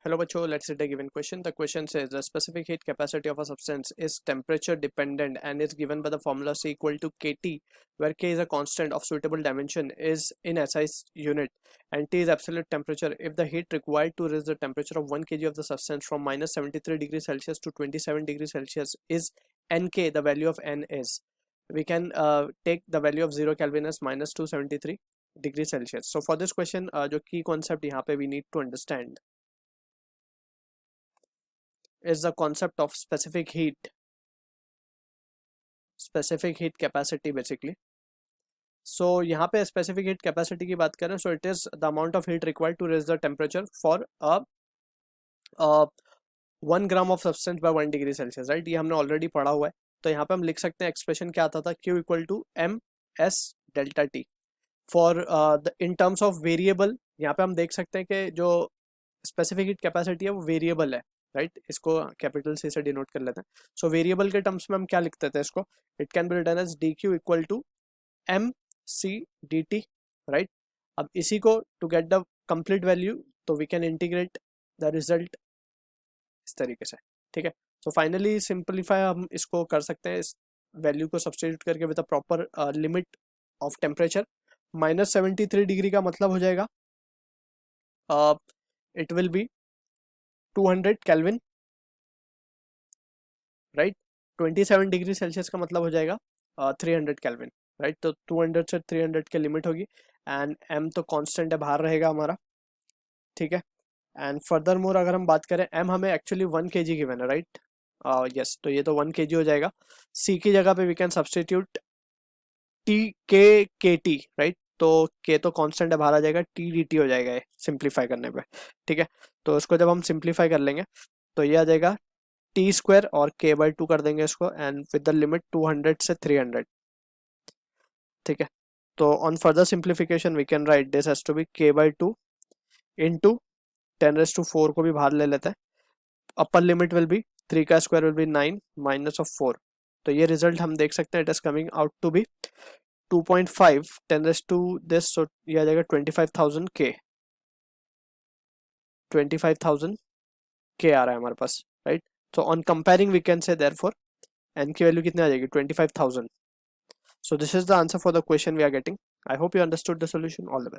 Hello बच्चों, let's read a given question. The question says the specific heat capacity of a substance is temperature dependent and is given by the formula C equal to Kt, where K is a constant of suitable dimension is in SI unit and T is absolute temperature. If the heat required to raise the temperature of 1 kg of the substance from minus 73 degrees Celsius to 27 degrees Celsius is Nk, the value of N is. We can take the value of 0 Kelvin as minus 273 degrees Celsius. So for this question, जो key concept यहाँ पे we need to understand is the concept of specific heat capacity basically. So यहाँ पे specific heat capacity की बात करें, so it is the amount of heat required to raise the temperature for a 1 gram of substance by 1 degree Celsius, right? ये हमने already पढ़ा हुआ है. तो यहाँ पे हम लिख सकते हैं एक्सप्रेशन क्या आता था, Q equal to m s delta t for in terms of variable. यहाँ पे हम देख सकते हैं कि जो स्पेसिफिक हीट कैपेसिटी है वो वेरिएबल है, राइट? इसको कैपिटल सी से डिनोट कर लेते हैं. सो वेरिएबल के टर्म्स में हम क्या लिखते थे इसको, it can be written as d q equal to m c d t, right? अब इसी को to get the complete value तो we can integrate the result इस तरीके से, ठीक है? सो फाइनली सिंपलीफाई हम इसको कर सकते हैं, इस वैल्यू को सब्सटीट्यूट करके with a proper limit of temperature. Minus 73 degree का मतलब हो जाएगा it will be 200 kelvin, right? 27 degree Celsius का मतलब हो जाएगा 300 केल्विन, राइट? तो 200 से 300 के लिमिट होगी एंड m तो कांस्टेंट है, बाहर रहेगा हमारा, ठीक है? एंड फर्दर मोर अगर हम बात करें, m हमें एक्चुअली 1 kg गिवन है, राइट? यस, तो ये तो 1 kg हो जाएगा. c की जगह पे we can substitute t k t, right? तो k तो कांस्टेंट है, बाहर आ जाएगा, t dt हो जाएगा ये सिंप्लीफाई करने पे, ठीक है? तो इसको जब हम सिंप्लीफाई कर लेंगे तो ये आ जाएगा टी स्क्वायर और k बाई 2 कर देंगे इसको एंड विद द लिमिट 200 से 300, ठीक है? तो on further simplification we can write this has to be k by 2 into 10⁴ को भी बाहर ले लेते हैं. अपर लिमिट विल बी 3 का square will be 9 minus of 4. तो ये रिजल्ट हम देख सकते हैं, it is coming out to be 2.5 10⁻⁴, so ये आ जाएगा 25,000 k. 25,000 k आ रहा है हमारे पास, right? So on comparing we can say therefore n की वैल्यू कितनी आ जाएगी, 25,000. So this is the answer for the question we are getting. I hope you understood the solution. All the best.